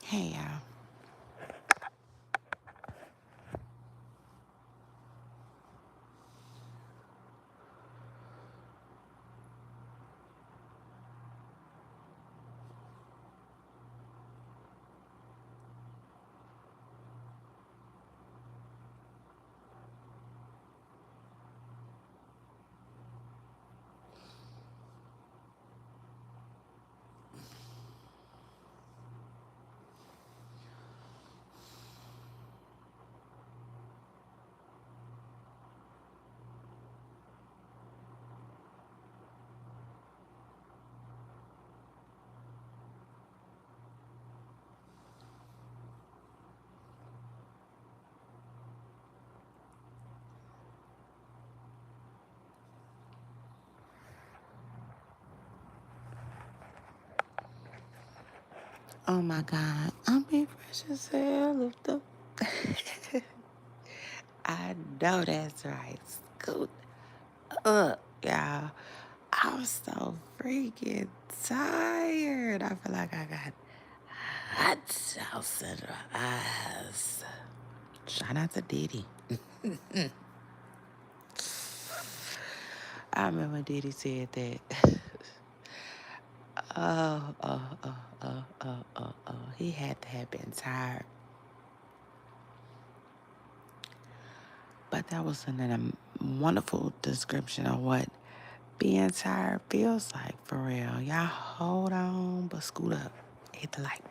Hey, y'all. Oh my God. I'm being fresh as hell. I know that's right. Scoot up, y'all. I'm so freaking tired. I feel like I got hot sauce in my eyes. Shout out to Diddy. I remember Diddy said that. He had to have been tired. But that was a wonderful description of what being tired feels like for real. Y'all hold on, but scoot up. Hit the light.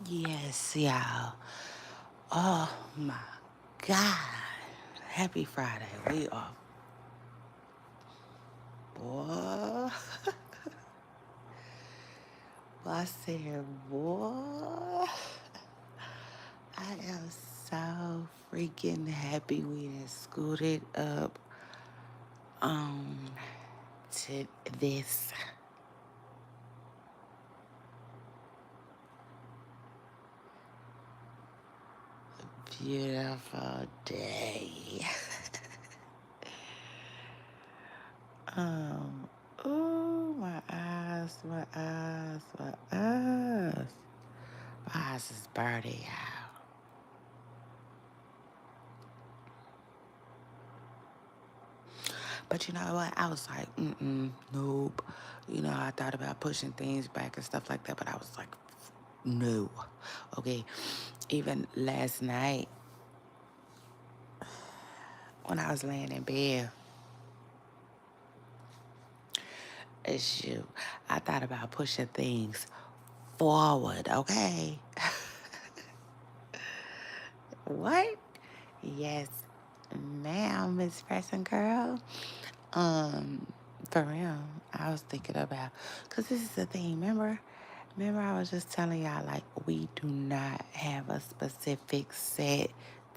Yes, y'all. Oh my God. Happy Friday. We are, boy. I said, boy. I am so freaking happy we done scooted up um to this beautiful day. Um, oh, my eyes, my eyes, my eyes. My eyes is burning, y'all. But you know what? I was like, nope. You know, I thought about pushing things back and stuff like that, but I was like, no. Okay. Even last night when I was laying in bed, it's you. I thought about pushing things forward, okay? What? Yes, ma'am, Miss Person Girl. Um, for real, I was thinking about, because this is the thing, remember I was just telling y'all, like, we do not have a specific set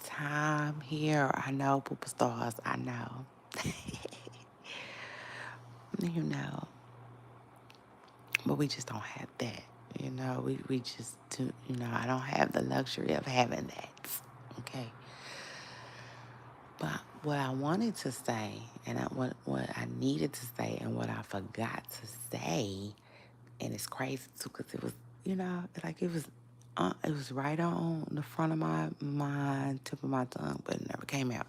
time here. I know, Poopa Stars, I know. You know, but we just don't have that. You know, we just do, you know, I don't have the luxury of having that. Okay. But what I wanted to say, and what I needed to say, and what I forgot to say, and it's crazy too, because it was, you know, like it was right on the front of my mind, tip of my tongue, but it never came out.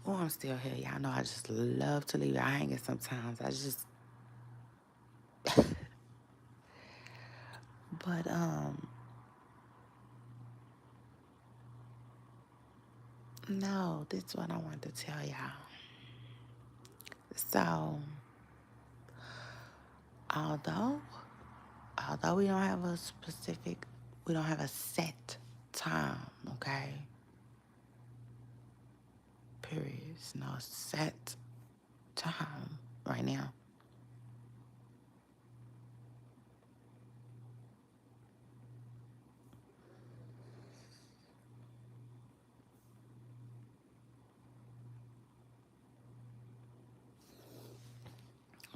Oh, I'm still here. Y'all know I just love to leave y'all hanging sometimes. I just, but no, this is what I wanted to tell y'all. So, although we don't have a specific, we don't have a set time, okay? Period. It's no set time right now.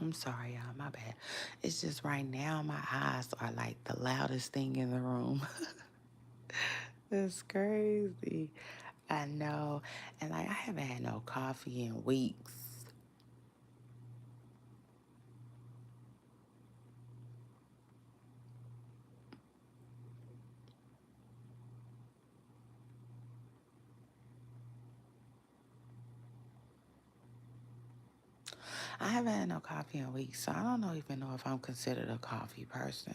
I'm sorry, y'all. My bad. It's just right now my eyes are like the loudest thing in the room. It's crazy. I know. And like I haven't had no coffee in weeks. I haven't had no coffee in weeks, so I don't even know if I'm considered a coffee person.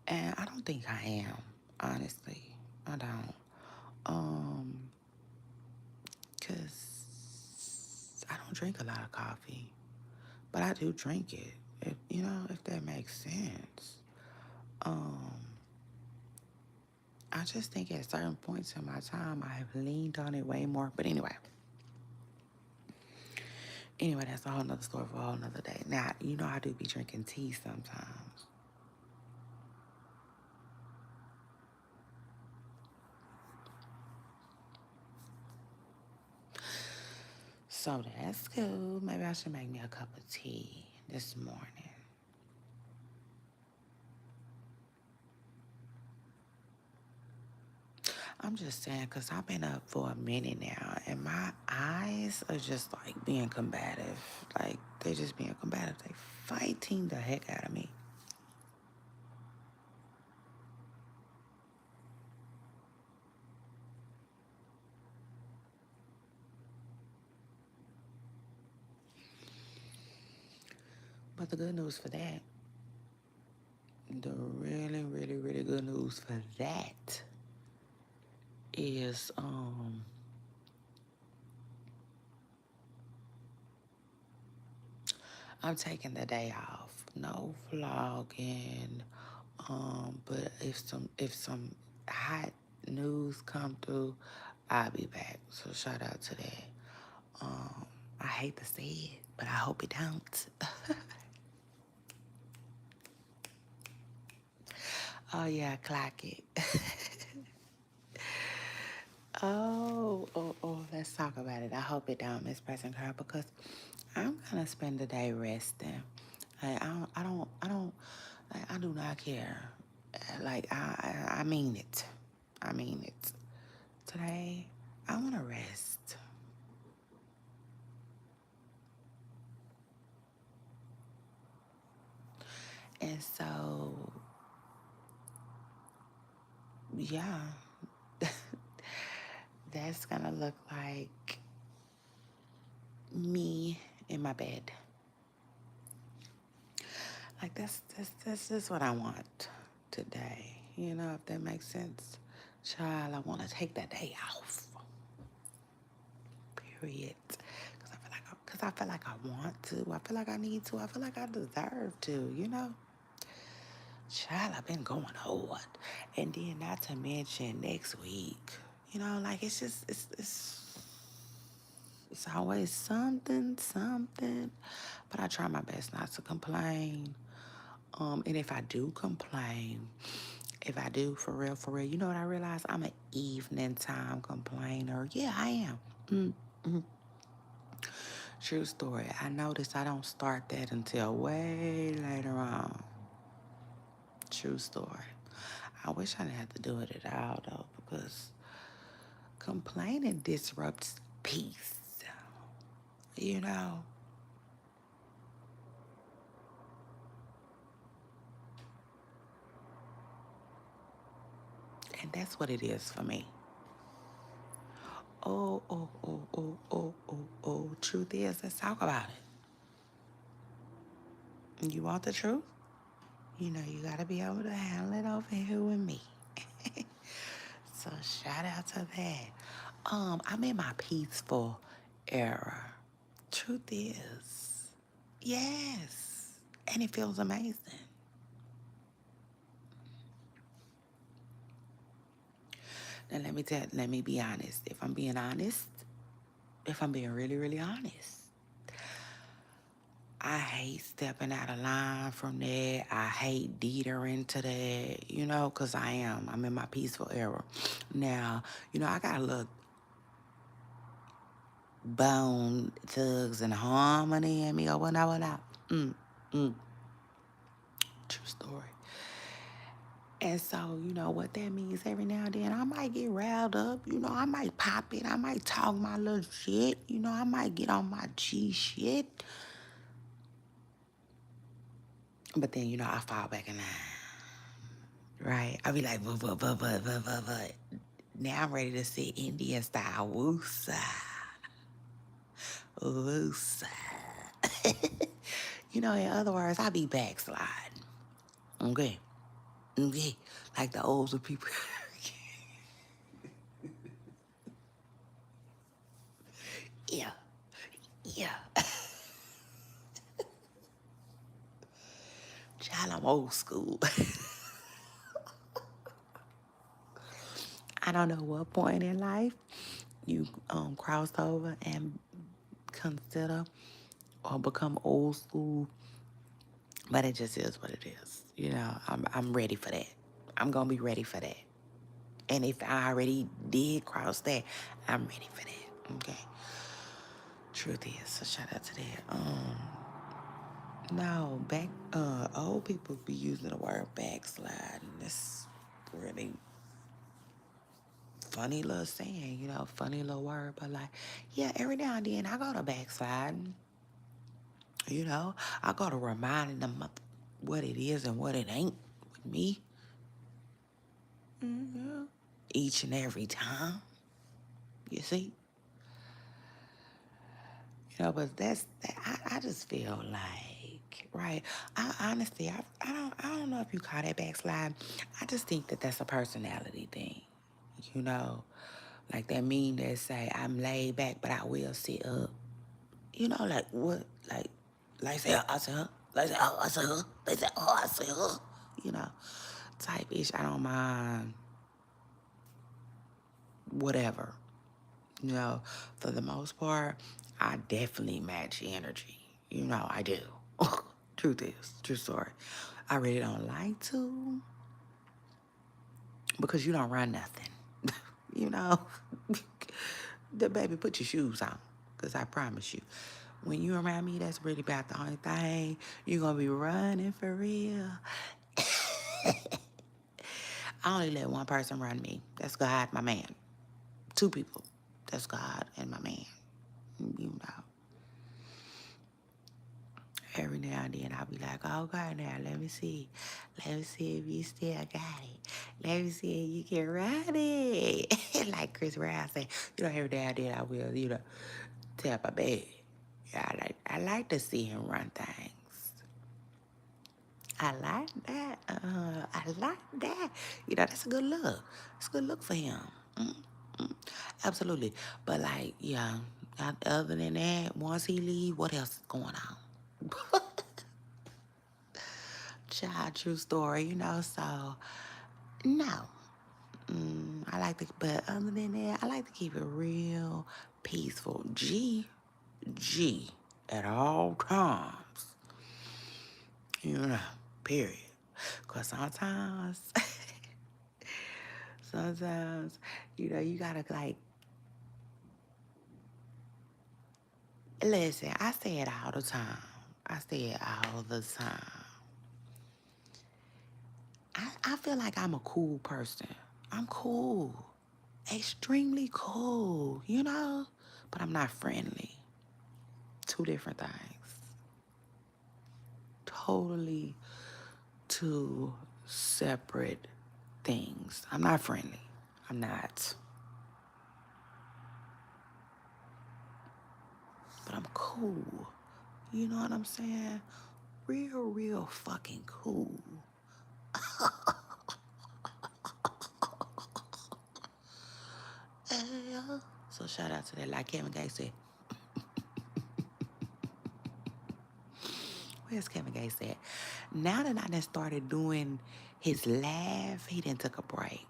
And I don't think I am, honestly. I don't. Um, cause I don't drink a lot of coffee, but I do drink it. If you know, if that makes sense. Um, I just think at certain points in my time, I have leaned on it way more. But anyway, that's a whole nother story for a whole nother day. Now, you know, I do be drinking tea sometimes. So that's cool. Maybe I should make me a cup of tea this morning. I'm just saying, because I've been up for a minute now, and my eyes are just like being combative. Like, they're just being combative. They fighting the heck out of me. But the good news for that, the really, really, really good news for that is I'm taking the day off. No vlogging. But if some hot news come through, I'll be back. So shout out to that. I hate to say it, but I hope it don't. Oh yeah, clock it. Let's talk about it. I hope it don't, Miss President Girl, because I'm gonna spend the day resting. Like, I do not care. Like, I mean it. I mean it. Today, I wanna rest. And so, yeah, that's gonna look like me in my bed. Like that's what I want today. You know, if that makes sense. Child, I want to take that day off. Period. Cause I feel like I want to. I feel like I need to. I feel like I deserve to. You know. Child, I've been going hard, and then not to mention next week. You know, like it's just it's always something. But I try my best not to complain. And if I do complain, if I do for real, you know what I realize? I'm an evening time complainer. Yeah, I am. Mm-hmm. True story. I noticed I don't start that until way later on. True story. I wish I didn't have to do it at all though, because complaining disrupts peace. You know, and that's what it is for me. Oh. Truth is, let's talk about it. You want the truth? You know, you gotta be able to handle it over here with me. So shout out to that. I'm in my peaceful era. Truth is, yes, and it feels amazing. Now let me be honest. If I'm being really, really honest, I hate stepping out of line from that. I hate teetering to that, you know, because I'm in my peaceful era. Now, you know, I got a little bone thugs and harmony in me or whatnot. Mm, mm, true story. And so, you know, what that means every now and then, I might get riled up. You know, I might pop it. I might talk my little shit. You know, I might get on my G shit. But then, you know, I fall back in line. Right? I be like, but. Now I'm ready to see Indian style. Woosa. Woosa. You know, in other words, I be backsliding. Okay? Okay? Like the older people. Yeah. Yeah. Child, I'm old school. I don't know what point in life you cross over and consider or become old school, but it just is what it is. You know, I'm ready for that. I'm gonna be ready for that. And if I already did cross that, I'm ready for that. Okay. Truth is, so shout out to that. No, old people be using the word backslide, and it's really funny little saying, you know, funny little word, but like, yeah, every now and then I go to backsliding, you know, I go to reminding them of what it is and what it ain't with me, each and every time, you see, you know, but I just feel like, right, I honestly, I don't know if you call that backslide. I just think that that's a personality thing, you know, like that mean that say I'm laid back, but I will sit up. You know, like what, like say I say her, like say oh I say her, they say oh I say her, you know, type ish. I don't mind whatever, you know. For the most part, I definitely match energy. You know, I do. Truth is, true story. I really don't like to because you don't run nothing. You know, the baby, put your shoes on, cause I promise you, when you around me, that's really about the only thing you're gonna be running for real. I only let one person run me. That's God, my man. Two people. That's God and my man. You know. Every now and then I'll be like, okay, now let me see. Let me see if you still got it. Let me see if you can run it. Like Chris Brown said, every now and then I will, tap my bed. Yeah, I like to see him run things. I like that. I like that. That's a good look. It's a good look for him. Mm, mm, absolutely. But like, yeah, other than that, once he leave, what else is going on? Child, true story, so no. I like to, but other than that, I like to keep it real peaceful. G, at all times. You know, period. Because sometimes, you gotta like, listen, I say it all the time. I say it all the time. I feel like I'm a cool person. I'm cool. Extremely cool, But I'm not friendly. Two different things. Totally two separate things. I'm not friendly. I'm not. But I'm cool. You know what I'm saying? Real fucking cool. Yeah. So shout out to that. Like Kevin Gates said. Where's Kevin Gates at? Now that I done started doing his laugh, he done took a break.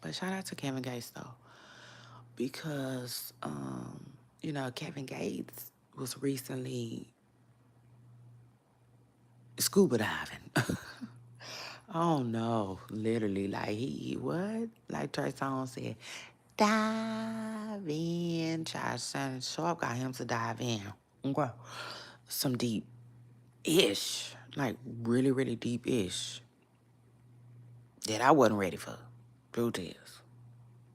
But shout out to Kevin Gates though. Because Kevin Gates was recently scuba diving. Oh no, literally, like what? Like Trey Songz said, dive in. Shannon Sharp got him to dive in. Okay. Some deep-ish, like really deep-ish that I wasn't ready for. Truth is.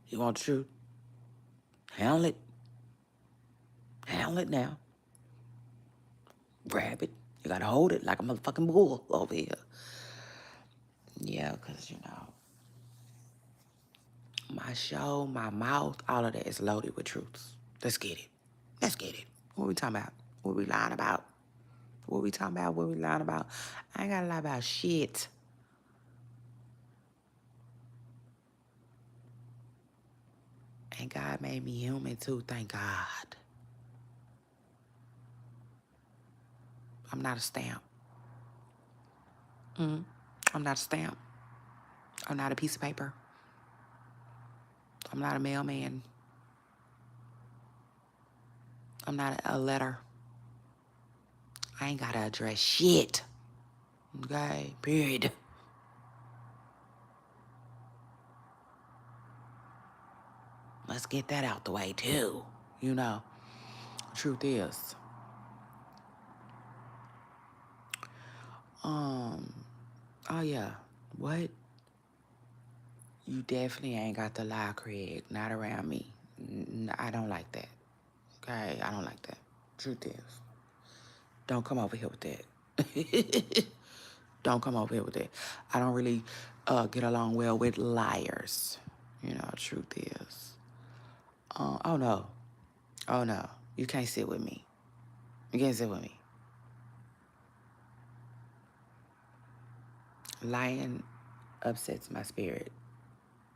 You want the truth? Handle it. Handle it now. Grab it. You gotta hold it like a motherfucking bull over here. Yeah, because, my show, my mouth, all of that is loaded with truths. Let's get it. Let's get it. What we talking about? What we lying about? What we talking about? What we lying about? I ain't gotta lie about shit. And God made me human too, thank God. I'm not a stamp. I'm not a stamp. I'm not a piece of paper. I'm not a mailman. I'm not a letter. I ain't gotta address shit. Okay? Period. Let's get that out the way too. Truth is. Oh yeah. What? You definitely ain't got to lie, Craig. Not around me. I don't like that. Okay? I don't like that. Truth is. Don't come over here with that. Don't come over here with that. I don't really get along well with liars. Truth is. Oh no. Oh no. You can't sit with me. You can't sit with me. Lying upsets my spirit.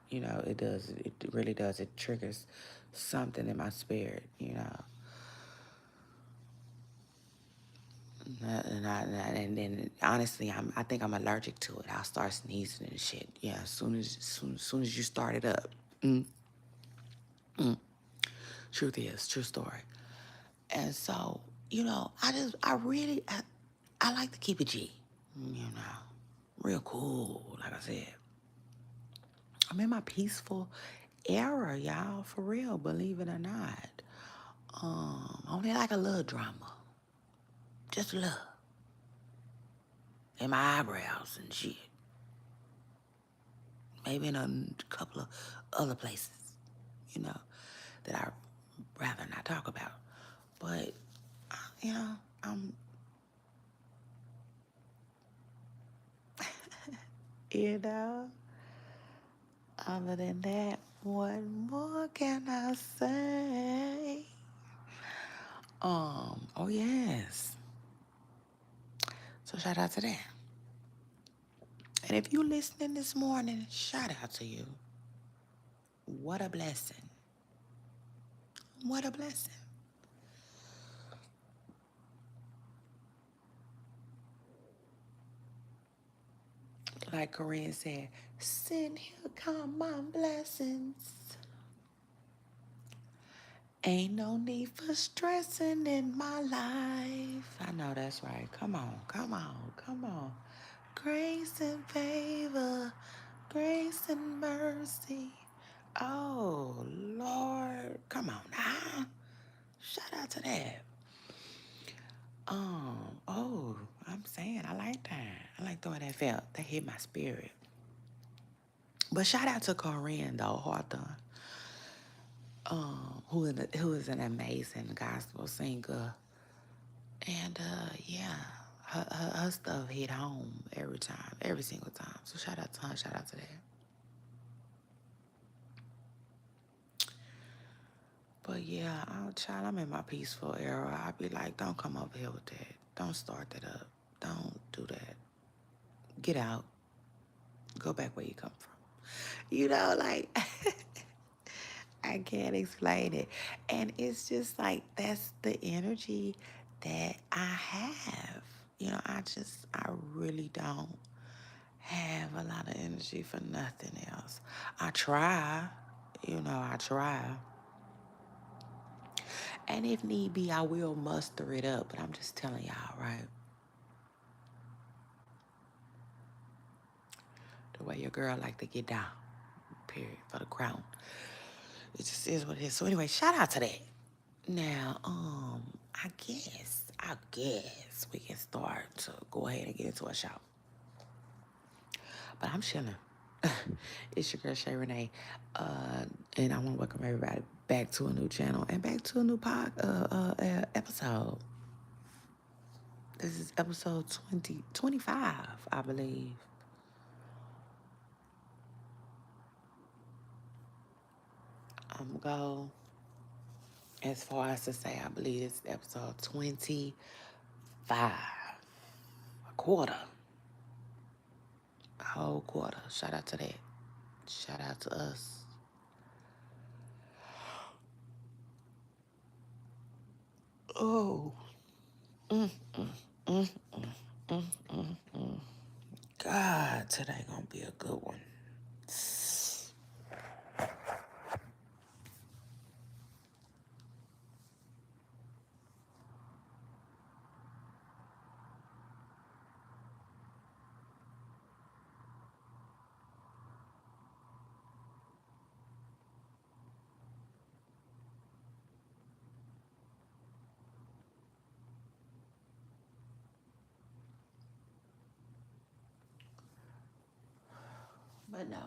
It does. It really does. It triggers something in my spirit, And then honestly, I think I'm allergic to it. I'll start sneezing and shit. Yeah, as soon as you start it up. Truth is, true story. And so, I like to keep it G. Real cool, like I said. I'm in my peaceful era, y'all, for real, believe it or not. Only like a little drama. Just a little. In my eyebrows and shit. maybe in a couple of other places, you know, that I'd rather not talk about. But, you know, I'm, you know, other than that, what more can I say? Oh yes. So shout out to that. And if you listening this morning, shout out to you. What a blessing. What a blessing. Like Corinne said, send here come my blessings. Ain't no need for stressing in my life. I know that's right. Come on, come on, come on. Grace and favor, grace and mercy. Oh, Lord. Come on now. Shout out to that. Oh, I'm saying I like that. I like the way that felt. That hit my spirit. But shout out to Corinne though, Hawthorne, who is an amazing gospel singer. And yeah, her stuff hit home every time, every single time. So shout out to her, shout out to that. But yeah, I'm in my peaceful era. I be like, don't come over here with that. Don't start that up. Don't do that. Get out. Go back where you come from. You know, like I can't explain it. And it's just like that's the energy that I have. You know, I really don't have a lot of energy for nothing else. I try, I try. And if need be, I will muster it up. But I'm just telling y'all, right? The way your girl like to get down, period, for the crown. It just is what it is. So anyway, shout out to that. Now, I guess we can start to go ahead and get into a show. But I'm chilling. It's your girl Shay Renee, and I want to welcome everybody back to a new channel and back to a new episode. This is episode 25, I believe. I'm go as far as to say I believe it's episode 25, a quarter, a whole quarter. Shout out to that. Shout out to us. Oh, God, today gonna be a good one. But no.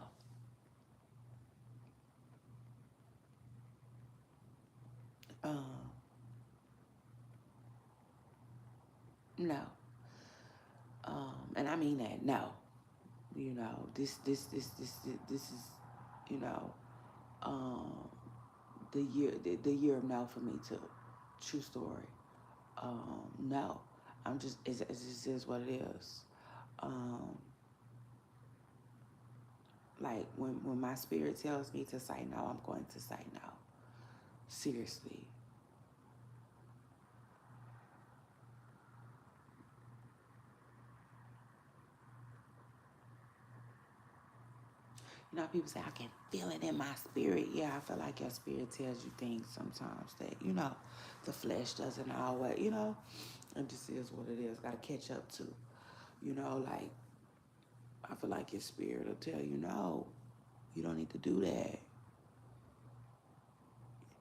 Um, no. And I mean that. No. This is, you know, um, the year of no for me too. True story. No. It just is what it is. Um, like when my spirit tells me to say no, I'm going to say no. Seriously. You know, people say, I can feel it in my spirit. Yeah, I feel like your spirit tells you things sometimes that, the flesh doesn't always, it just is what it is. Got to catch up to, like, I feel like your spirit will tell you, no, you don't need to do that. You're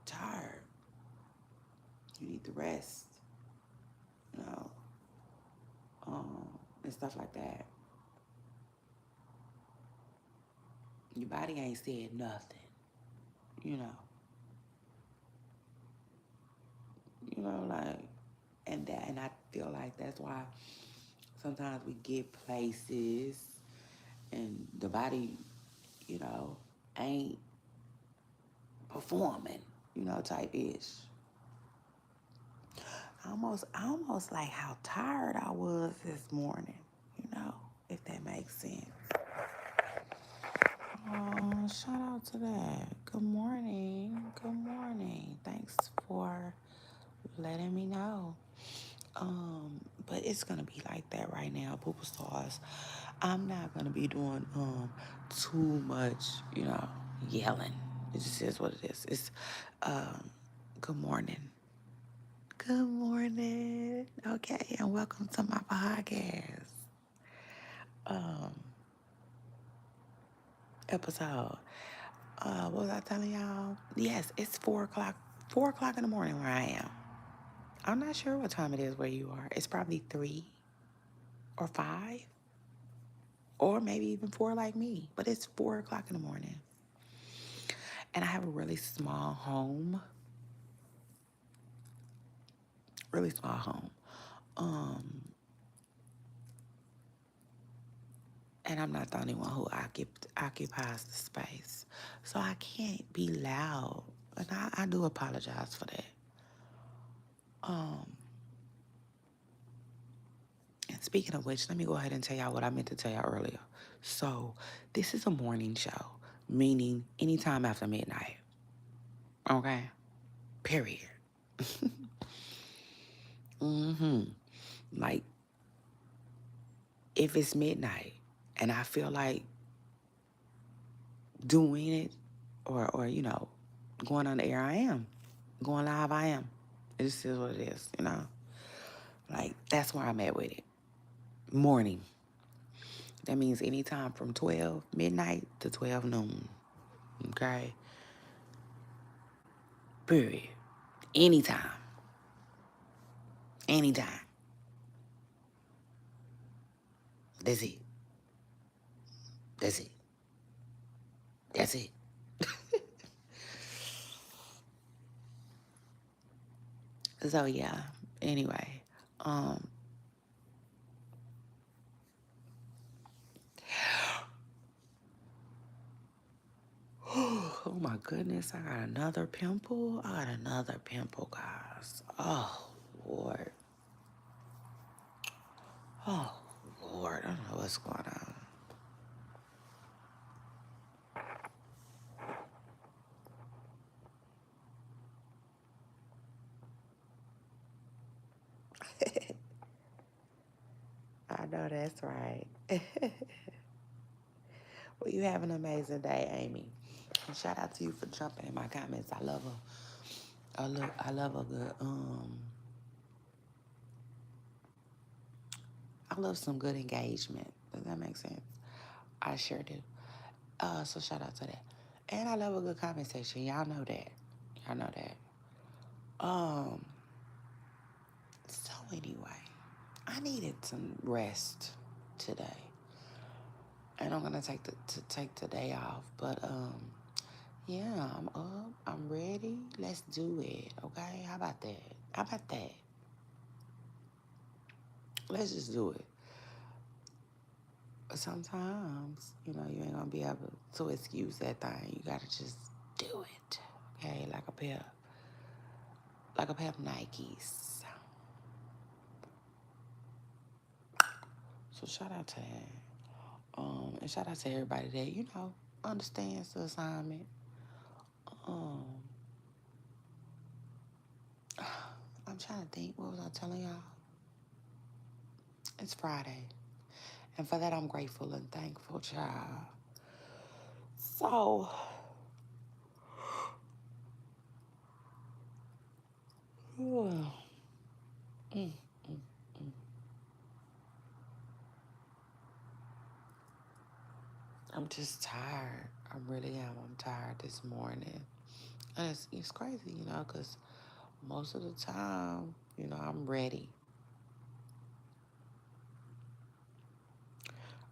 tired. You need to rest, you know, and stuff like that. Your body ain't said nothing, you know. Like, and I feel like that's why sometimes we get places and the body, you know, ain't performing, type ish. Almost like how tired I was this morning, if that makes sense. Oh, shout out to that. Good morning. Good morning. Thanks for letting me know. But it's gonna be like that right now, Poopa Stars. I'm not gonna be doing too much, yelling. It just is what it is. It's good morning. Good morning. Okay, and welcome to my podcast. Um Episode. What was I telling y'all? Yes, it's 4 o'clock. 4 o'clock in the morning where I am. I'm not sure what time it is where you are. It's probably 3 or 5. Or maybe even 4 like me. But it's 4 o'clock in the morning. And I have a really small home. Really small home. And I'm not the only one who occupies the space. So I can't be loud. And I do apologize for that. And speaking of which, let me go ahead and tell y'all what I meant to tell y'all earlier. So this is a morning show, meaning anytime after midnight. Okay? Period. Like, if it's midnight and I feel like doing it or going on the air, I am. Going live, I am. It just is what it is, Like, that's where I'm at with it. Morning. That means anytime from 12 midnight to 12 noon. Okay? Period. Anytime. Anytime. That's it. That's it. That's it. So yeah. Anyway. Oh my goodness, I got another pimple. Guys. Oh Lord. Oh Lord. I don't know what's going on. I know that's right. Well, you have an amazing day, Amy. And shout out to you for jumping in my comments. I love I love a good I love some good engagement. Does that make sense? I sure do. So shout out to that. And I love a good conversation. Y'all know that. Y'all know that. So anyway, I needed some rest today. And I'm gonna take the day off. But yeah, I'm up. I'm ready. Let's do it. Okay? How about that? How about that? Let's just do it. But sometimes, you ain't gonna be able to excuse that thing. You gotta just do it. Okay, like a pair of Nikes. So shout out to that. And shout out to everybody that, understands the assignment. Um, I'm trying to think, what was I telling y'all? It's Friday. And for that, I'm grateful and thankful, child. So, I'm just tired. I really am. I'm tired this morning. And it's crazy, because most of the time, I'm ready.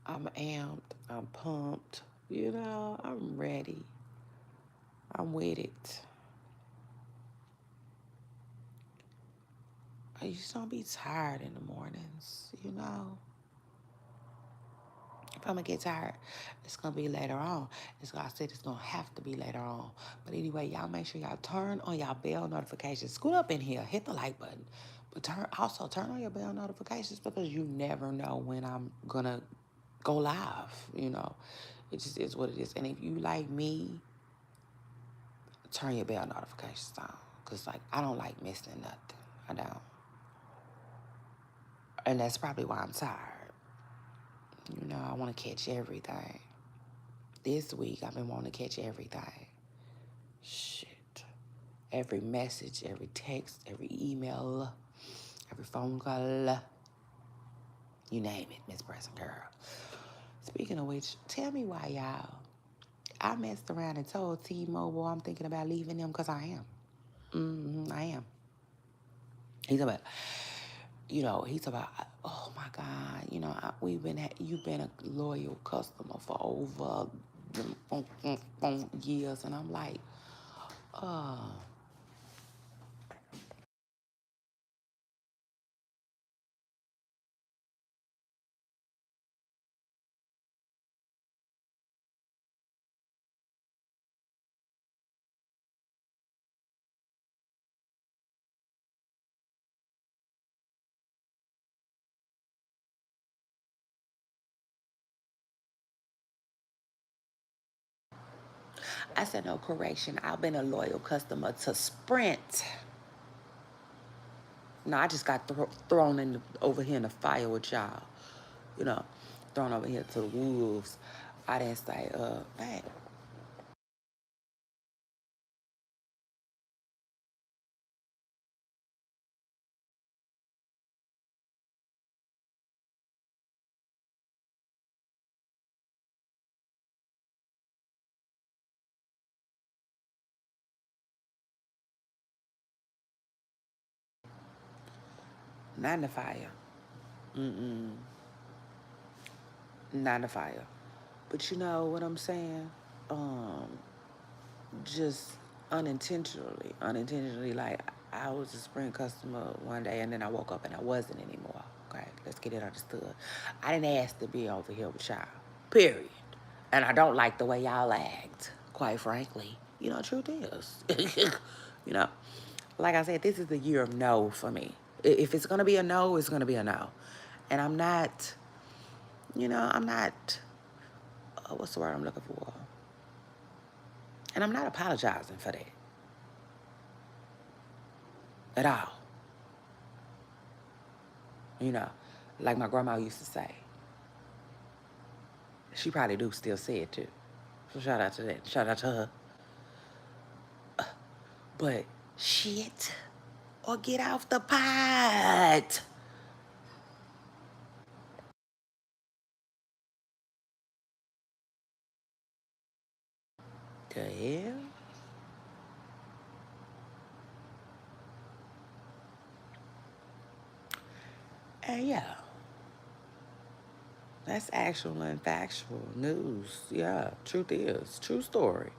I'm amped. I'm pumped. You know, I'm ready. I'm with it. I just don't be tired in the mornings, you know. If I'm gonna get tired, it's gonna be later on. I said it's gonna have to be later on. But anyway, y'all make sure y'all turn on y'all bell notifications. Scoot up in here, hit the like button. But turn on your bell notifications because you never know when I'm gonna go live, you know. It just is what it is. And if you like me, turn your bell notifications on. Cause like I don't like missing nothing. I don't. And that's probably why I'm tired. You know, I wanna catch everything. This week I've been wanting to catch everything. Shit. Every message, every text, every email, every phone call. You name it, Miss Present Girl. Speaking of which, tell me why y'all. I messed around and told T-Mobile I'm thinking about leaving them because I am. I am. He's about, oh my God, you've been a loyal customer for over years. And I'm like, uh, I said, no, correction. I've been a loyal customer to Sprint. No, I just got thrown over here in the fire with y'all. You know, thrown over here to the wolves. I didn't say, hey, 9 to 5. Mm-mm. 9 to 5. But you know what I'm saying? Um, just unintentionally, like I was a Sprint customer one day and then I woke up and I wasn't anymore. Okay, let's get it understood. I didn't ask to be over here with y'all. Period. And I don't like the way y'all act, quite frankly. You know, truth is. you know, like I said, this is the year of no for me. If it's gonna be a no, it's gonna be a no. And I'm not, I'm not, what's the word I'm looking for? And I'm not apologizing for that at all. You know, like my grandma used to say. She probably do still say it too. So shout out to that. Shout out to her. But shit or get off the pot. The hell? And yeah, that's actual and factual news. Yeah, truth is. True story.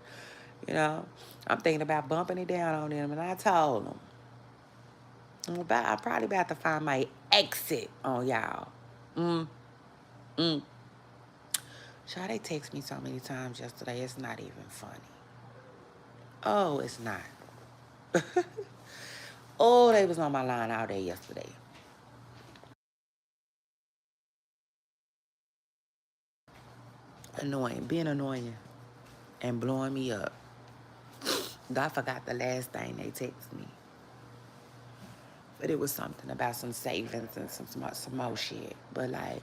You know, I'm thinking about bumping it down on them, and I told them, I'm probably about to find my exit on y'all. Mm, mm. Child, they text me so many times yesterday, it's not even funny. Oh, it's not. Oh, they was on my line all day yesterday. Annoying, being annoying and blowing me up. I forgot the last thing they texted me. But it was something about some savings and some more shit. But like,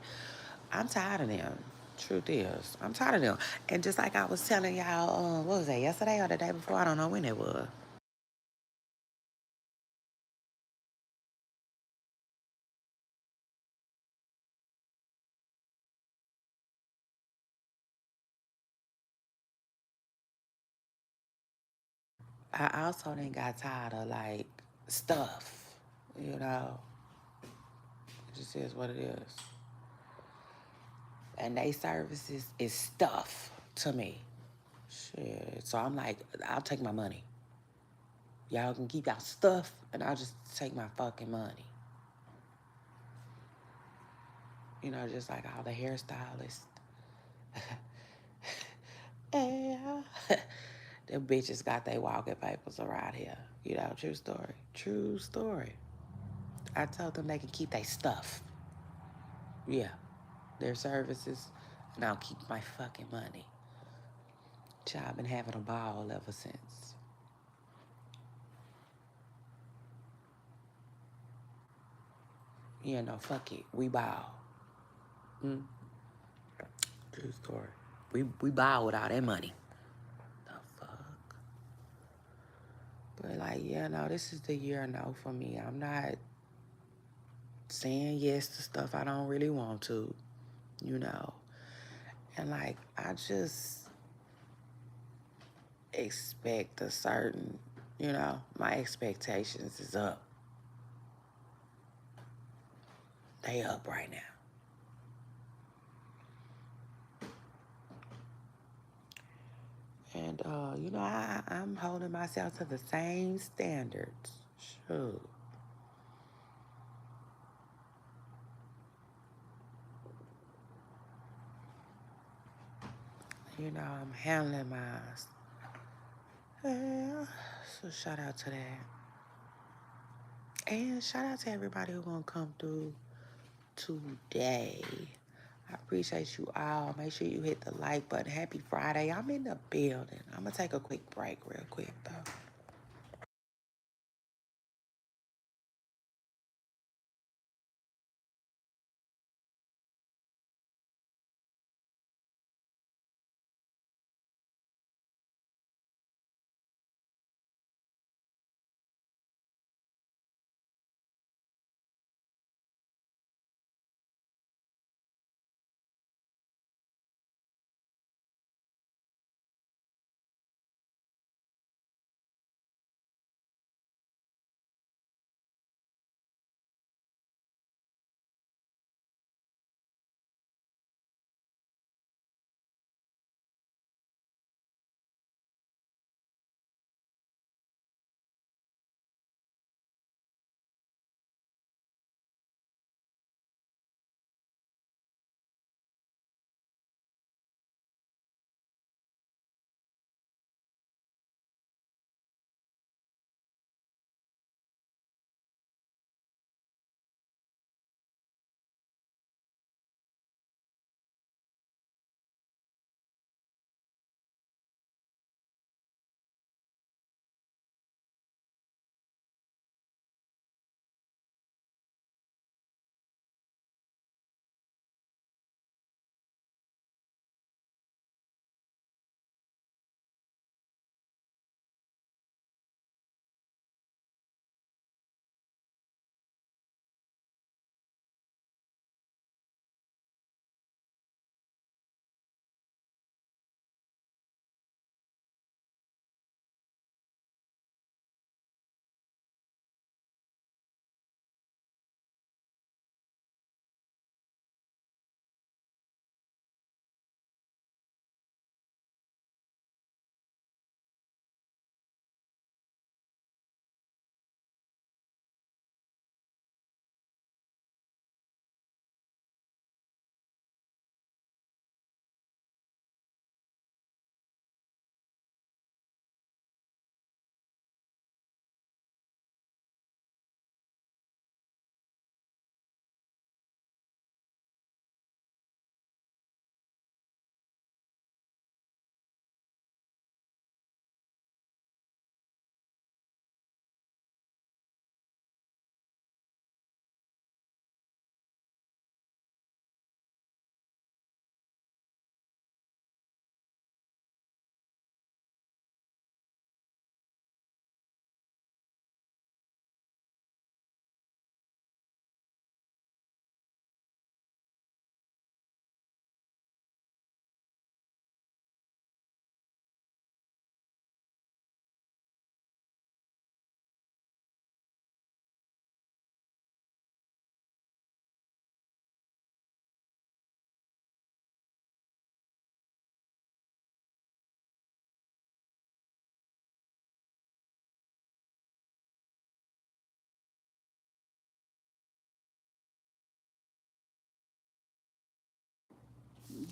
I'm tired of them. Truth is, I'm tired of them. And just like I was telling y'all, what was that, yesterday or the day before? I don't know when it was. I also then got tired of like stuff, you know. It just is what it is. And they services is stuff. to me. Shit. So I'm like, I'll take my money. Y'all can keep y'all stuff, and I'll just take my fucking money. You know, just like all the hairstylists. Yeah. Them bitches got their walking papers around here. You know, true story. True story. I told them they can keep their stuff. Yeah. Their services, and I'll keep my fucking money. Child, been having a ball ever since. You know, fuck it. We ball. Mm. True story. We ball with all that money. The fuck? But like, yeah, no, this is the year no for me. I'm not saying yes to stuff I don't really want to, you know. And like, I just expect a certain, you know, my expectations is up. They up right now. And, you know, I'm holding myself to the same standards. Shoot. You know, I'm handling my. Yeah. So shout out to that. And shout out to everybody who's going to come through today. I appreciate you all. Make sure you hit the like button. Happy Friday. I'm in the building. I'm going to take a quick break real quick, though.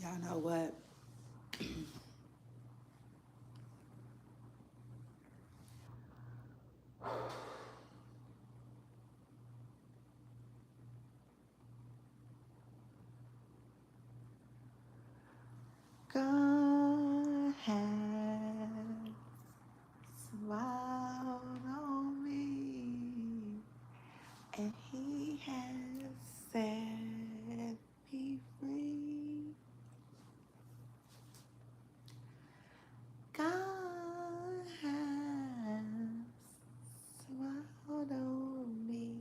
Y'all know what? God has smiled on me, and He has set me free. God has smiled on me,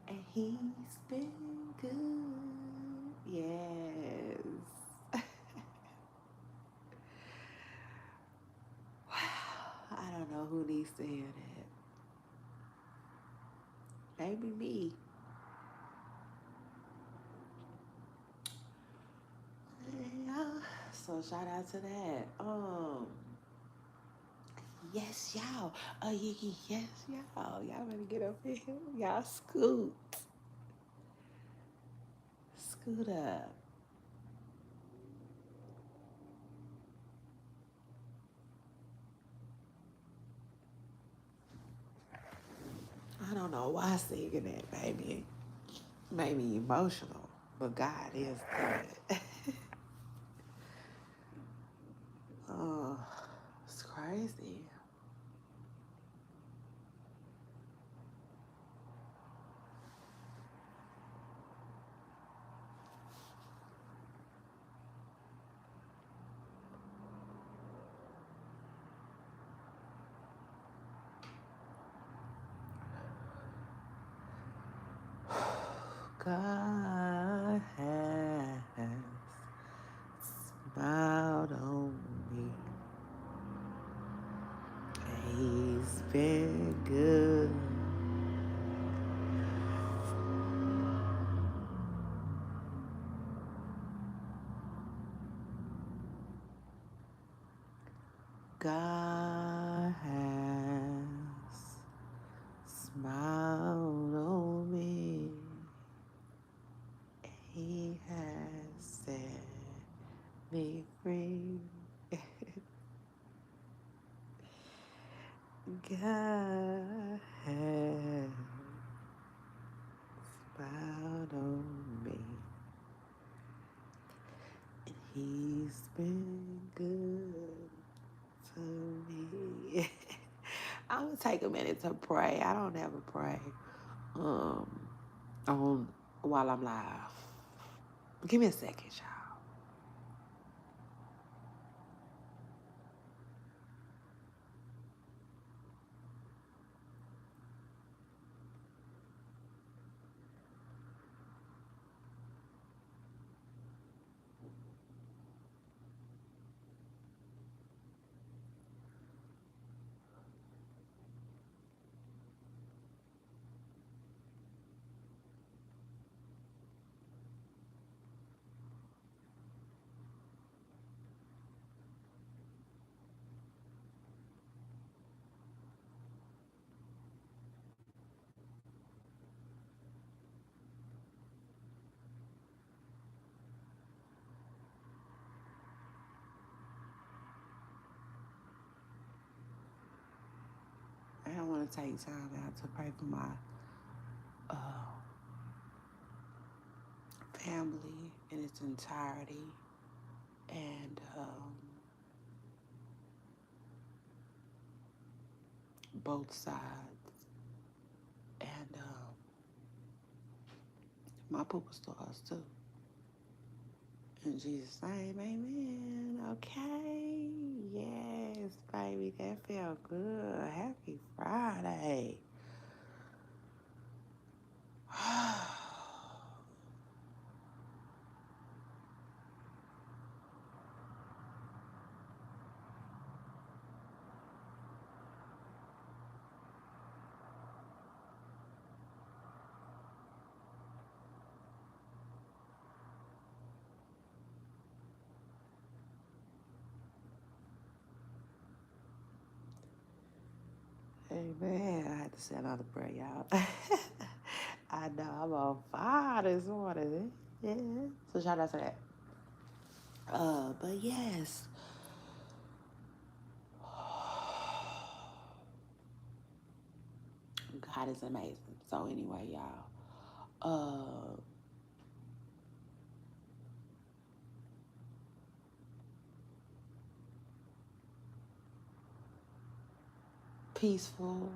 and He's been good. Yes. Wow. I don't know who needs to hear that. Maybe me. Yeah. So shout out to that. Yes, y'all. Yes, y'all. Y'all better get up in here. Y'all scoot up. I don't know why singing that made me emotional, but God is good. Oh, it's crazy. God has smiled on me. He's been good. God has smiled on me. He has set me free. God has smiled on me. He's been good to me. I'm gonna take a minute to pray. I don't ever pray um on while I'm live. Give me a second, y'all. I don't want to take time out to pray for my uh, family in its entirety and both sides and my pooper stars too. In Jesus' name, amen. Okay. Yes, baby. That felt good. Happy Friday. Amen. I had to say another prayer, y'all. I know I'm on fire this morning. Yeah. So shout out to that. But yes, God is amazing. So anyway, y'all, peaceful.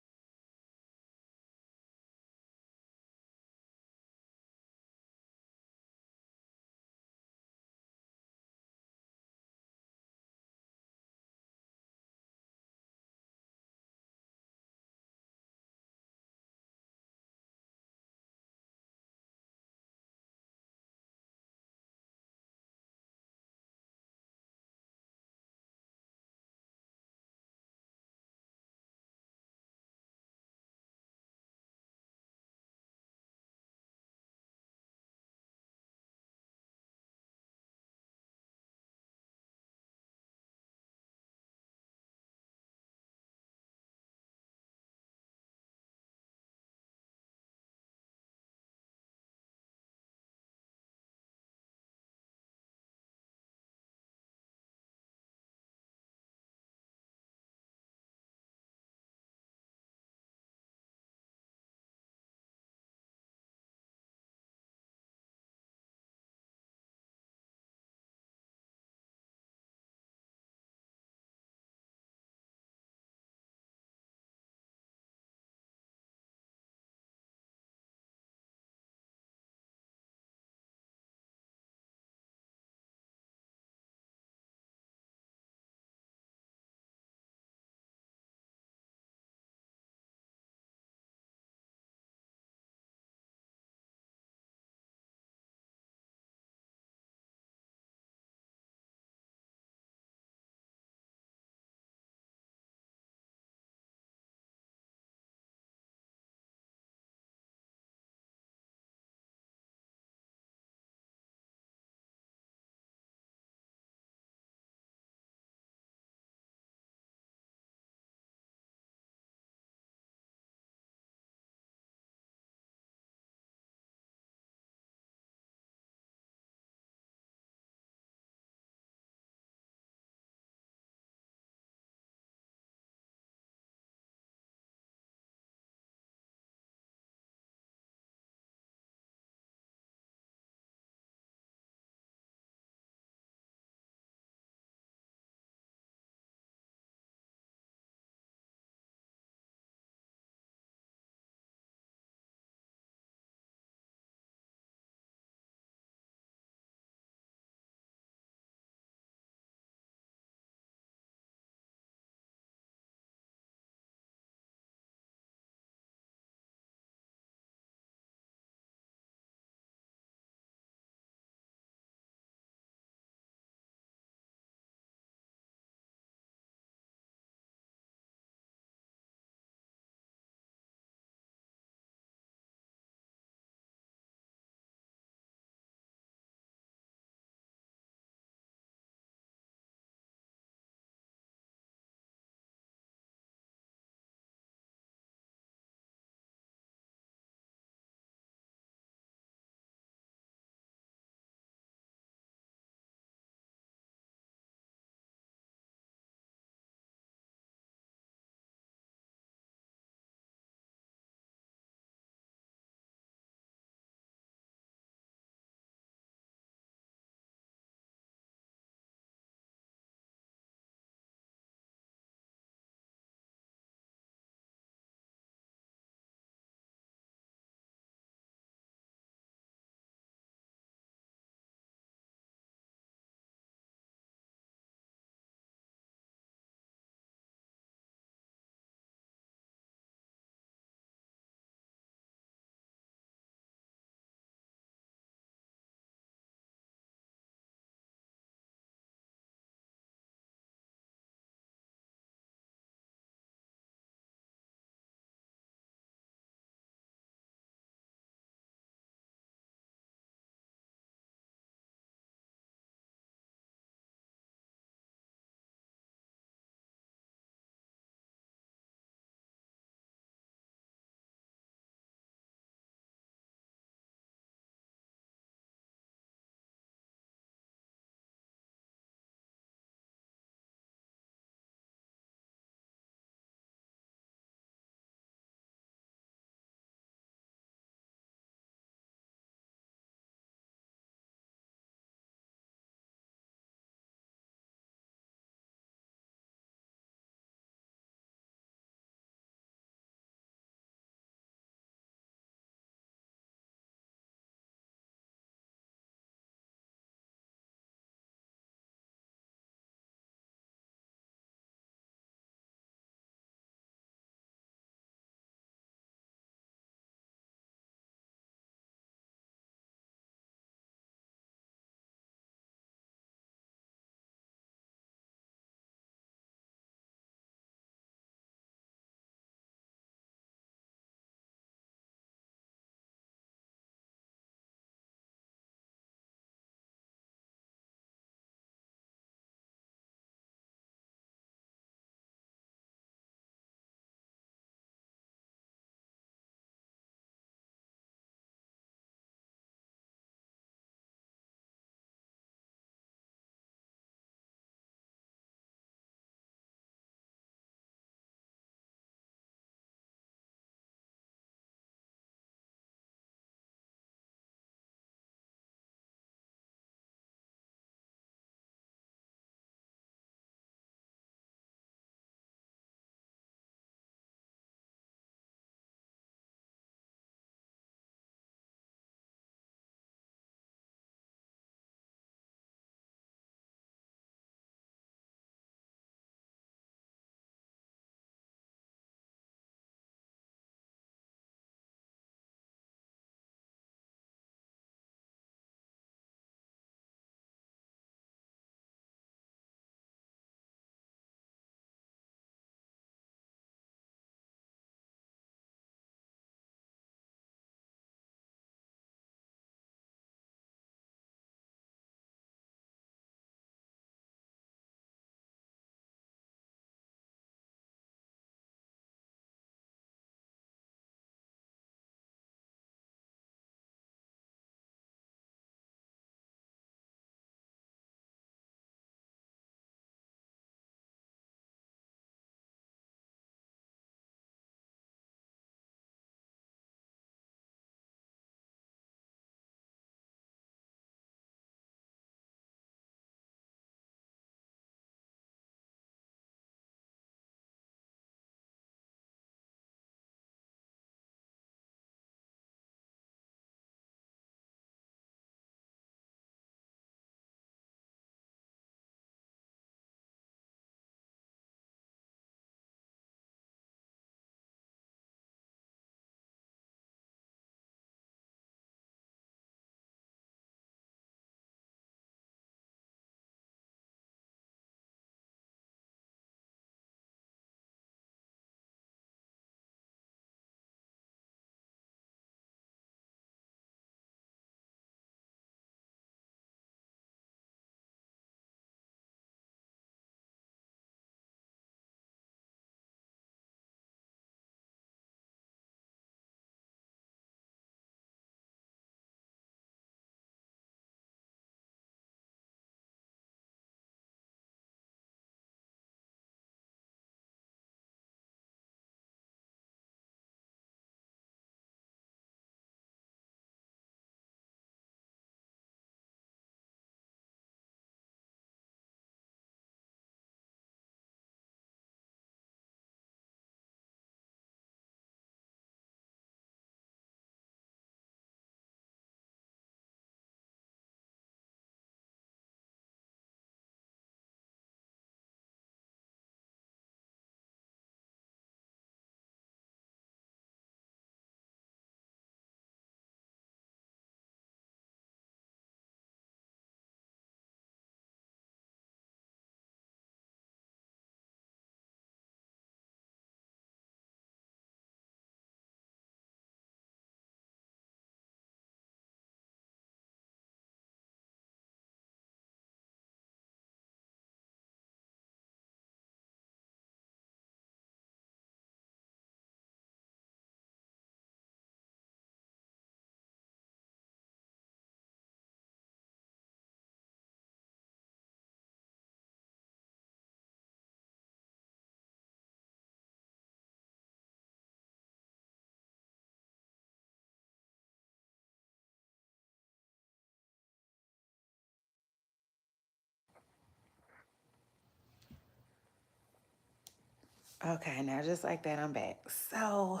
Okay, now just like that, I'm back. So,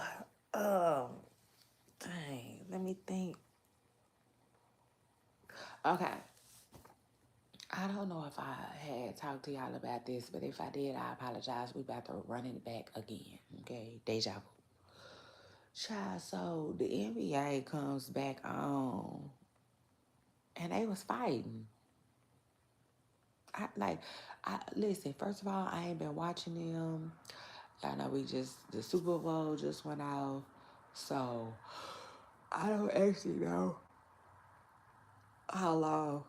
um, dang, let me think. Okay, I don't know if I had talked to y'all about this, but if I did, I apologize. We about to run it back again. Okay, deja vu. Child, so the NBA comes back on, and they was fighting. I listen. First of all, I ain't been watching them. I know the Super Bowl just went off, so I don't actually know how long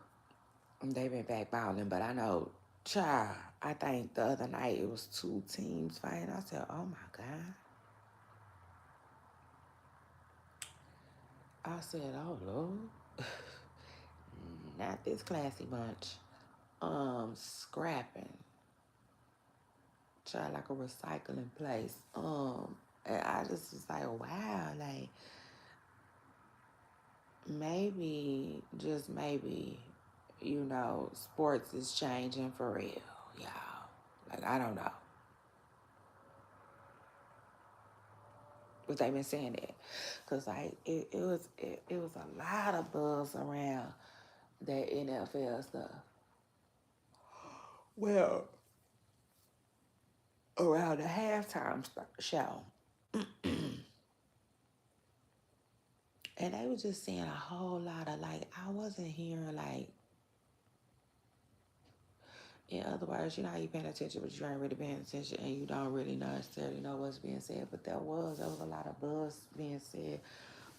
they've been back balling, but I know, child, I think the other night it was two teams fighting. I said, oh my God. I said, oh Lord, not this classy bunch. Scrapping. Child, like a recycling place. And I just was like, wow, like maybe, just maybe, sports is changing for real, y'all. Like, I don't know. But they've been saying that. Because, like, it was a lot of buzz around that NFL stuff. Well, around the halftime show. And they were just saying a whole lot of, like, I wasn't hearing, like, in other words, you know how you paying attention, but you ain't really paying attention and you don't really necessarily know what's being said. But there was a lot of buzz being said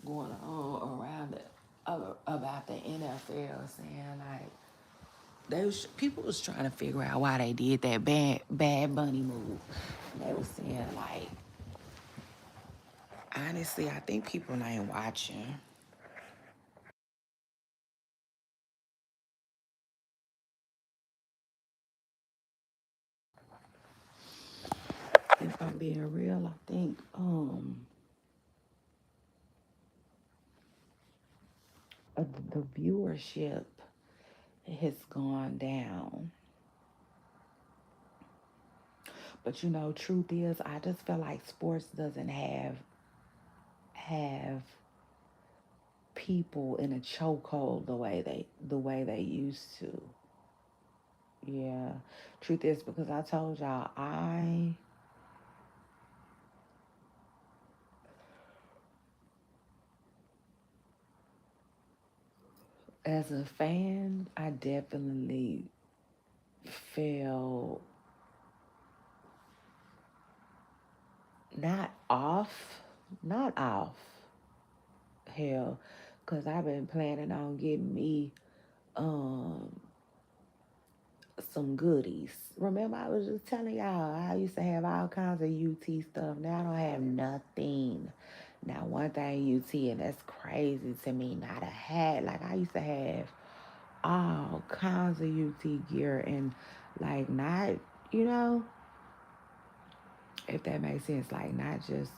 going on around it about the NFL, saying like people was trying to figure out why they did that bad bunny move. And they was saying like, honestly, I think people ain't watching. If I'm being real, I think the viewership has gone down. But truth is, I just feel like sports doesn't have people in a chokehold the way they used to. Yeah, truth is, because I told y'all, as a fan, I definitely feel not off, not off, hell, because I've been planning on getting me um some goodies. Remember, I was just telling y'all I used to have all kinds of UT stuff. Now I don't have nothing. Now one thing UT, and that's crazy to me, not a hat. Like I used to have all kinds of UT gear and like not, you know, if that makes sense, like not just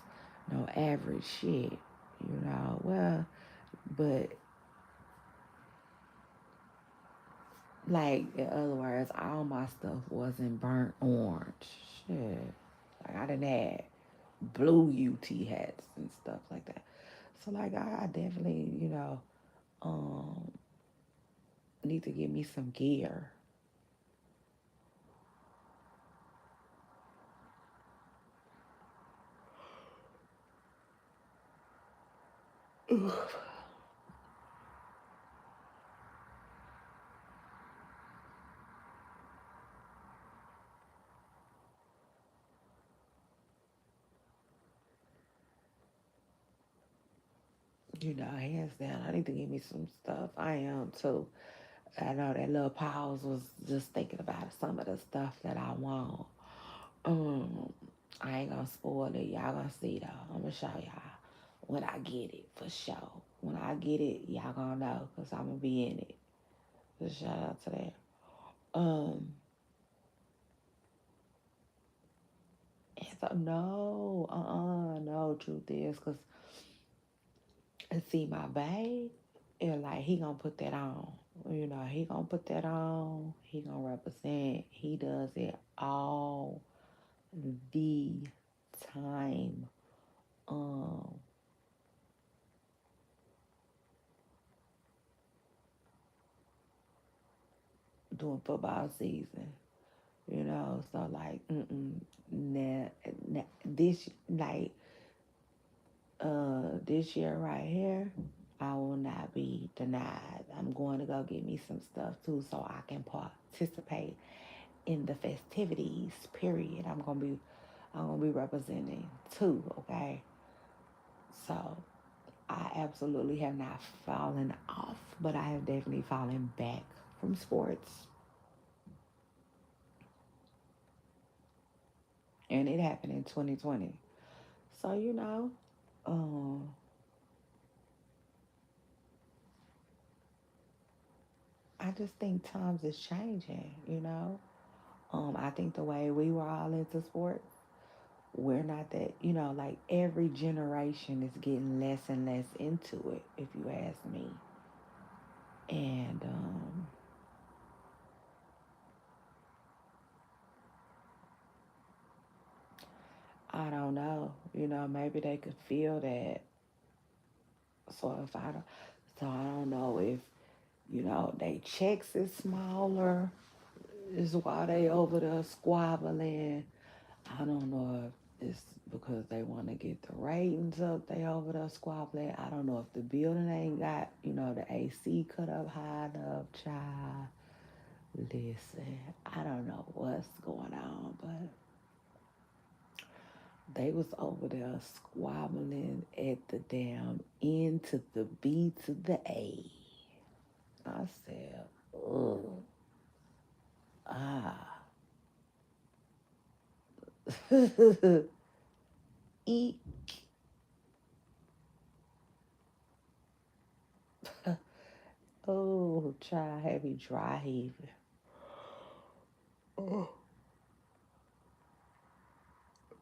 no average shit, you know. Well, but like in other words, all my stuff wasn't burnt orange. Shit. Like I didn't have blue UT hats and stuff like that. So like I definitely, um need to get me some gear. Hands down, I need to get me some stuff. I am too. I know that little pause was just thinking about some of the stuff that I want. Um, I ain't gonna spoil it. Y'all gonna see though. I'm gonna show y'all when I get it for sure. When I get it, y'all gonna know because I'm gonna be in it. Just shout out to that. Um, and so no, no. Truth is, cause see my babe, and like he gonna put that on. He gonna put that on. He gonna represent. He does it all the time um during football season. So like, this like this year right here, I will not be denied. I'm going to go get me some stuff too, so I can participate in the festivities. Period. I'm gonna be representing too. Okay, so I absolutely have not fallen off, but I have definitely fallen back from sports, and it happened in 2020. So um, I just think times is changing. I think the way we were all into sports, we're not that. Like every generation is getting less and less into it. If you ask me, and I don't know. Maybe they could feel that. So if I don't, so I don't know if they checks is smaller. Is why they over there squabbling. I don't know if it's because they want to get the ratings up. They over there squabbling. I don't know if the building ain't got the AC cut up high enough. Child, listen, I don't know what's going on, but they was over there squabbling at the damn N to the B to the A. I said, ugh, ah, eek. Oh, child, heavy dry heaving. Oh,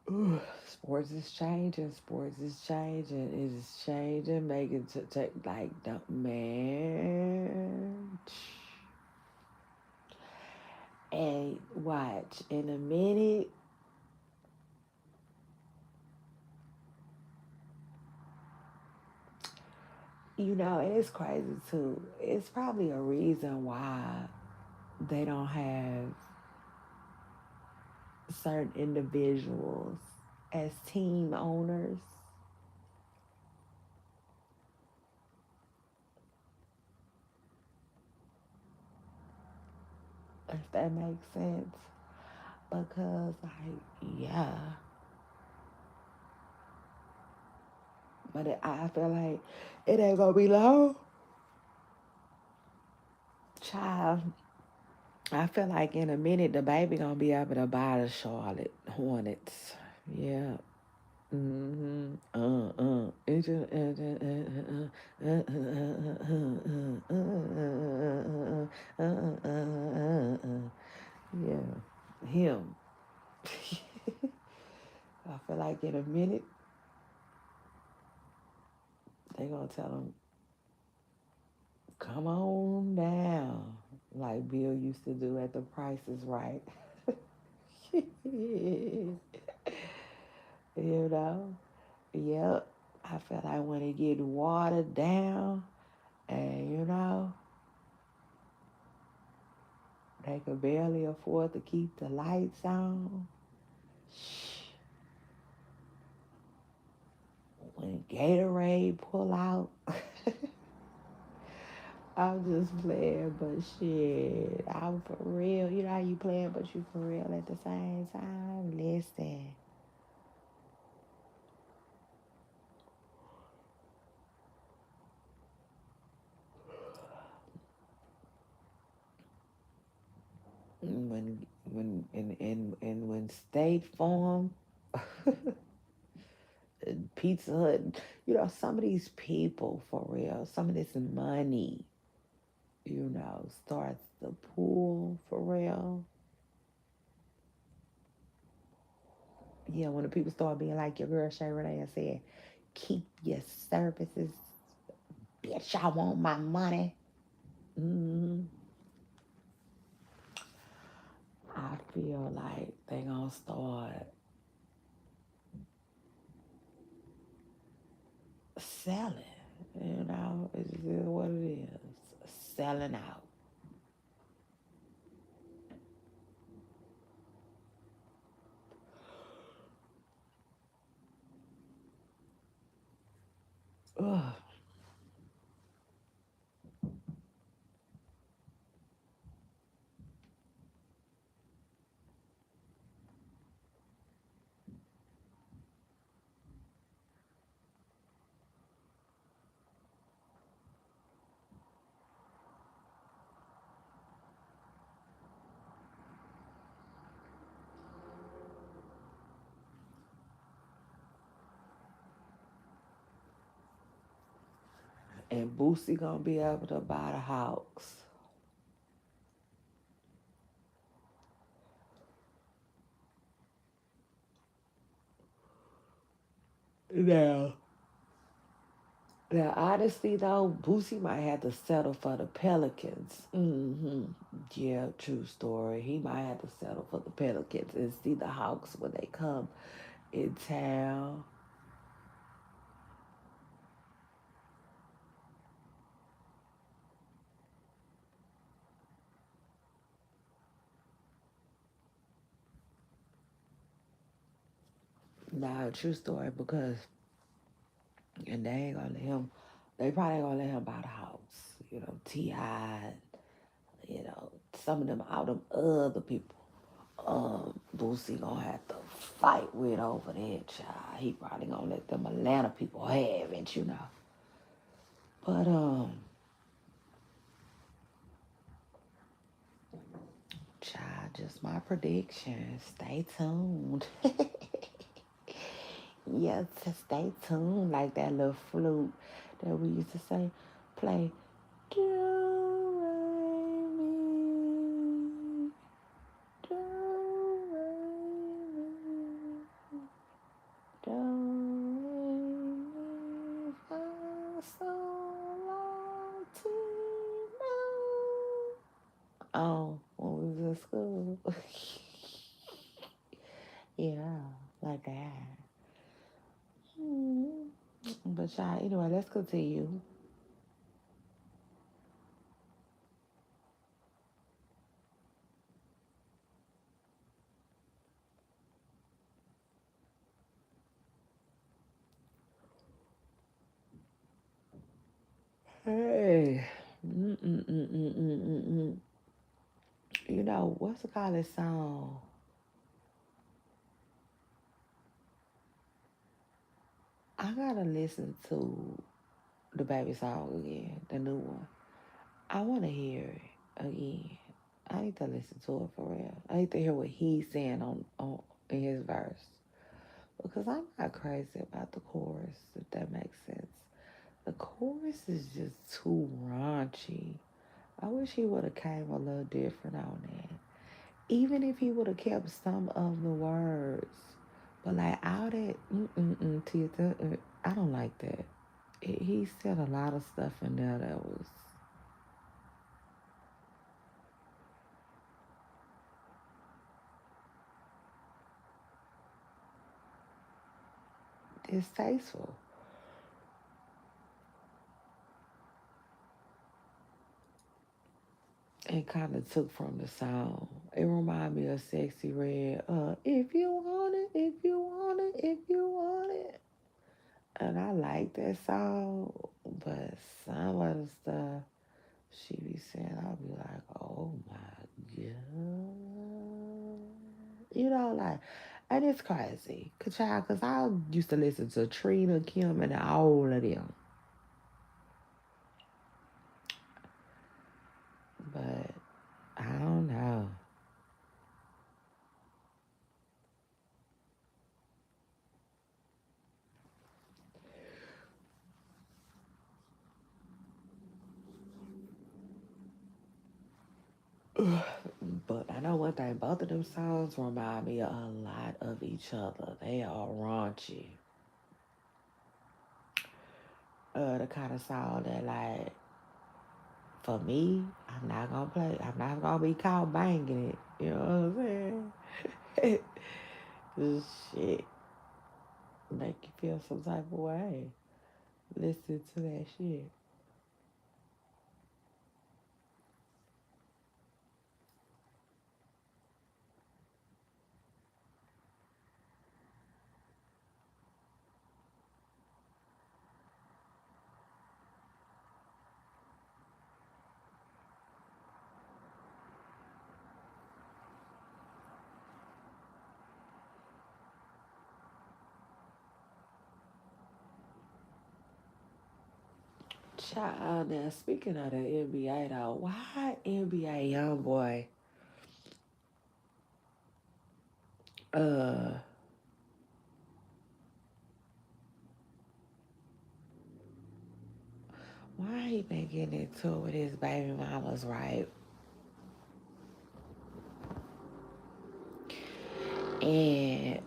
ugh. Sports is changing. Sports is changing. It is changing. Making to take like the man. And watch in a minute. And it's crazy too. It's probably a reason why they don't have certain individuals as team owners, if that makes sense. Because, like, yeah, but I feel like it ain't gonna be long. Child, I feel like in a minute the baby gonna be able to buy the Charlotte Hornets. Yeah. Mm-hmm. It's just, yeah, him. I feel like in a minute they gonna tell him, "Come on down," like Bill used to do at The Price is Right. you know. Yep. I feel like when it get watered down, and they could barely afford to keep the lights on. When Gatorade pull out, I'm just playing, but shit, I'm for real. You know how you playing, but you for real at the same time. Listen, and when State Farm, Pizza Hut, some of these people for real, some of this money, starts to pool for real. Yeah, when the people start being like your girl Shay Renee and saying, keep your services, bitch, I want my money. hmm I feel like they gonna start. selling. It's just what it is. Selling out. Ugh. And Boosie gonna be able to buy the house. Now, honestly though, Boosie might have to settle for the Pelicans. Yeah, true story. He might have to settle for the Pelicans and see the Hawks when they come in town. Nah, true story, because and they ain't gonna let him. They probably ain't gonna let him buy the house. T.I., some of them out of other people. Boosie gonna have to fight with over that child. He probably gonna let them Atlanta people have it. But child, just my prediction. Stay tuned. Yes, stay tuned. Like that little flute that we used to say, play. Do re mi, do re mi, do re mi, fa sol la ti do. Oh, when we was in school. Yeah, like that. Mm. But y'all, anyway, let's continue. Hey. Mm-mm-mm-mm-mm-mm. What's it called, this song? I gotta listen to the baby song again, the new one. I wanna hear it again. I need to listen to it for real. I need to hear what he's saying on in his verse. Because I'm not crazy about the chorus, if that makes sense. The chorus is just too raunchy. I wish he would have came a little different on that. Even if he would have kept some of the words. But like all that, I don't like that. He said a lot of stuff in there that was distasteful. It kind of took from the song. It reminded me of Sexy Red. If you want it, if you want it, if you want it. And I like that song, but some of the stuff she be saying, I'll be like, oh my God. Like, and it's crazy. Cause I used to listen to Trina, Kim, and all of them. But I don't know. But I know one thing, both of them songs remind me a lot of each other. They are raunchy. The kind of song that, like, for me, I'm not gonna play. I'm not gonna be caught banging it. You know what I'm saying? This shit make you feel some type of way. Listen to that shit. Child, now speaking of the NBA though, why NBA young boy uh why he been getting into it with his baby mamas, right? And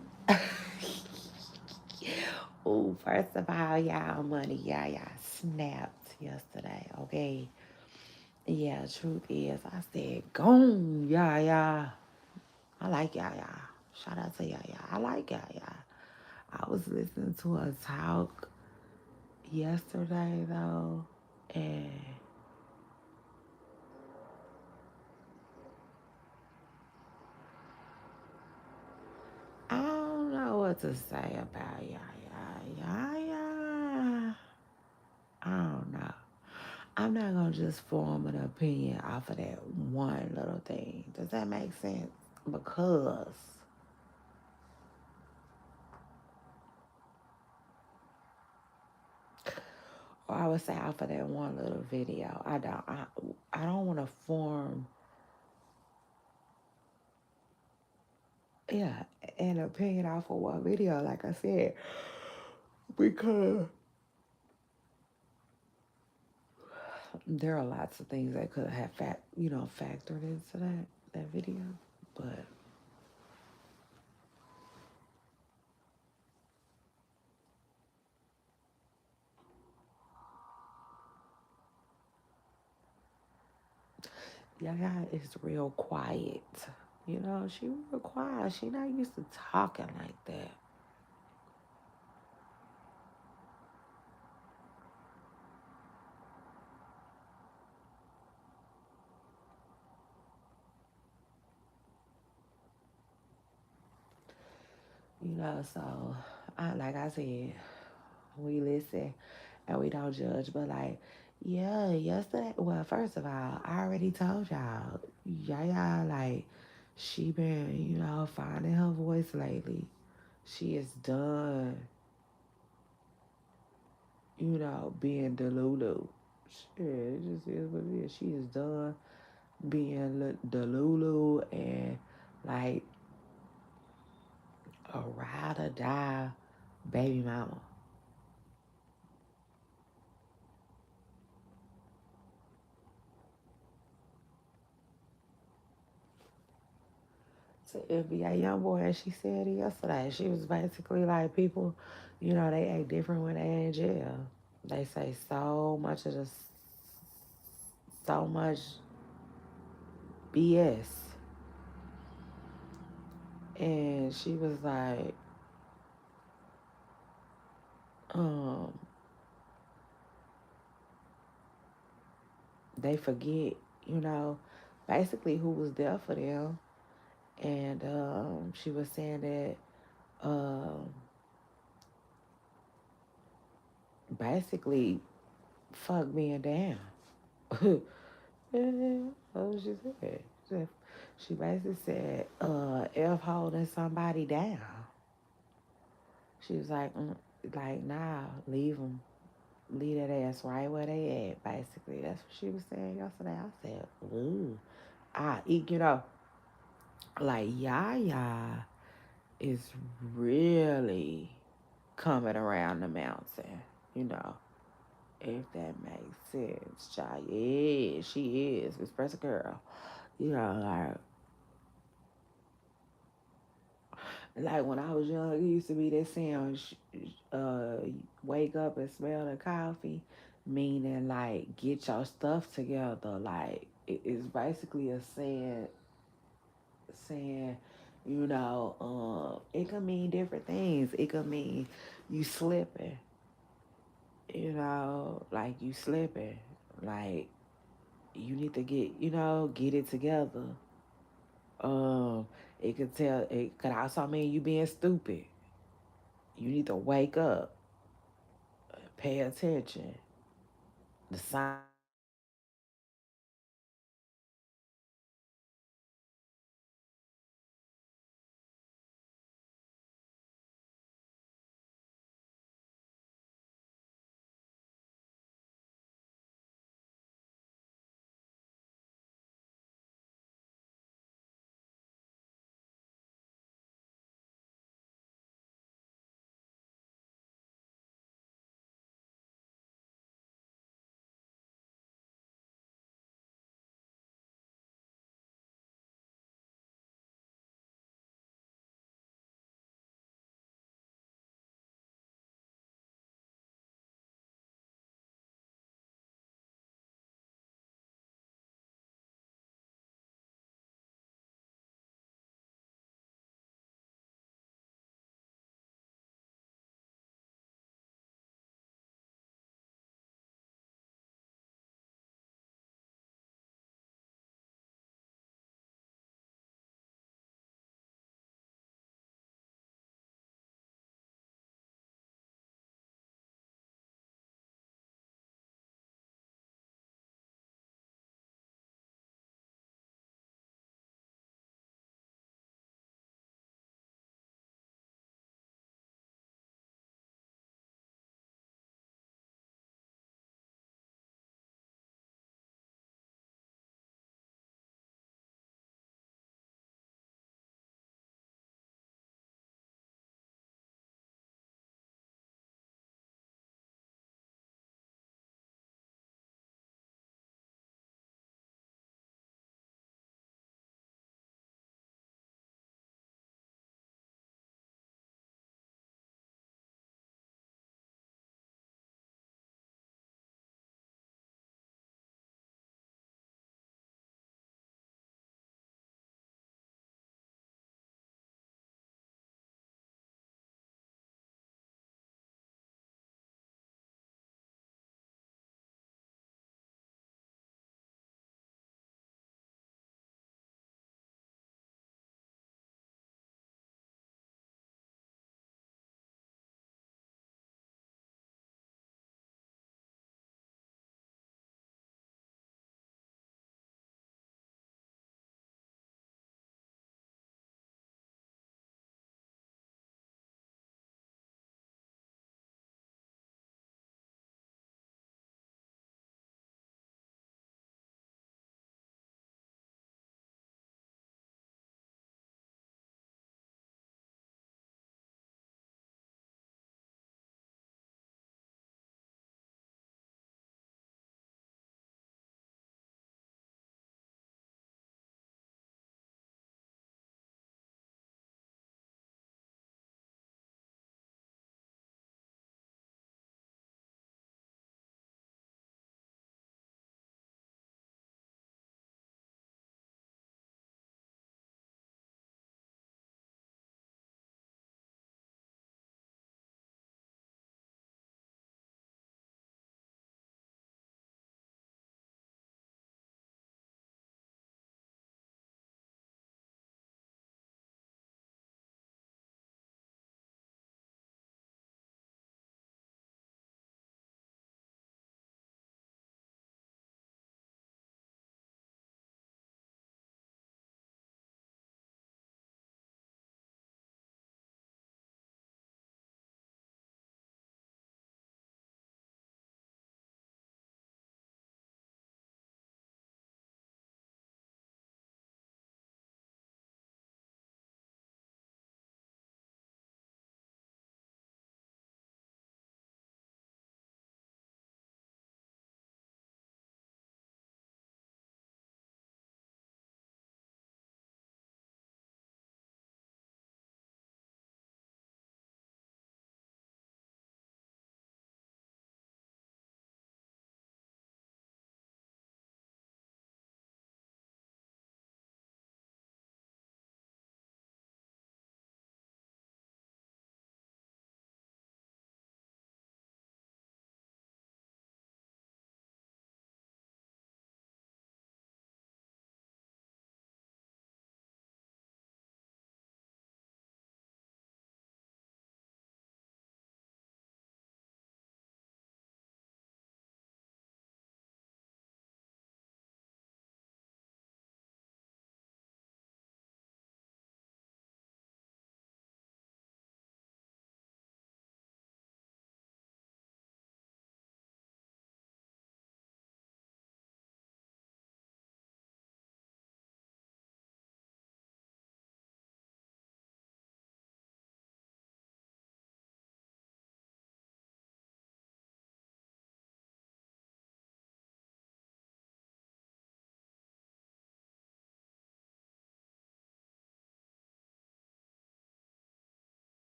oh, first of all, y'all money, y'all snapped yesterday, okay? Yeah, truth is, I said, gone, yeah. I like y'all. Shout out to y'all. I like y'all. I was listening to a talk yesterday though, and I don't know what to say about y'all. I don't know. I'm not gonna just form an opinion off of that one little thing. Does that make sense? Because, or I would say off of that one little video. I don't want to form, yeah, an opinion off of one video, like I said, because there are lots of things that could have factored into that video. But Yaya is real quiet. She real quiet. She not used to talking like that. So like I said, we listen and we don't judge. But like, yeah, yesterday. Well, first of all, I already told y'all, Yaya, like, she been, finding her voice lately. She is done, being Delulu. Shit, it just is what it is. She is done being Delulu and like a ride or die baby mama. To NBA young boy, and she said it yesterday. She was basically like, people, they act different when they in jail. They say so much BS, and she was like, um, they forget, you know, basically who was there for them, and she was saying that um, basically fuck being down. Yeah, that's what she said. She basically said, F holding somebody down. She was like, nah, leave them. Leave that ass right where they at, basically. That's what she was saying yesterday. I said, ooh. Like, Yaya is really coming around the mountain, you know, if that makes sense, child. Yeah, she is. Express a girl. Like, when I was young, it used to be that saying, wake up and smell the coffee, meaning like get your stuff together. Like it's basically a saying, it could mean different things. It could mean you slipping. like you slipping. Like you need to get it together. Um, it could also mean you being stupid. You need to wake up, pay attention. The signs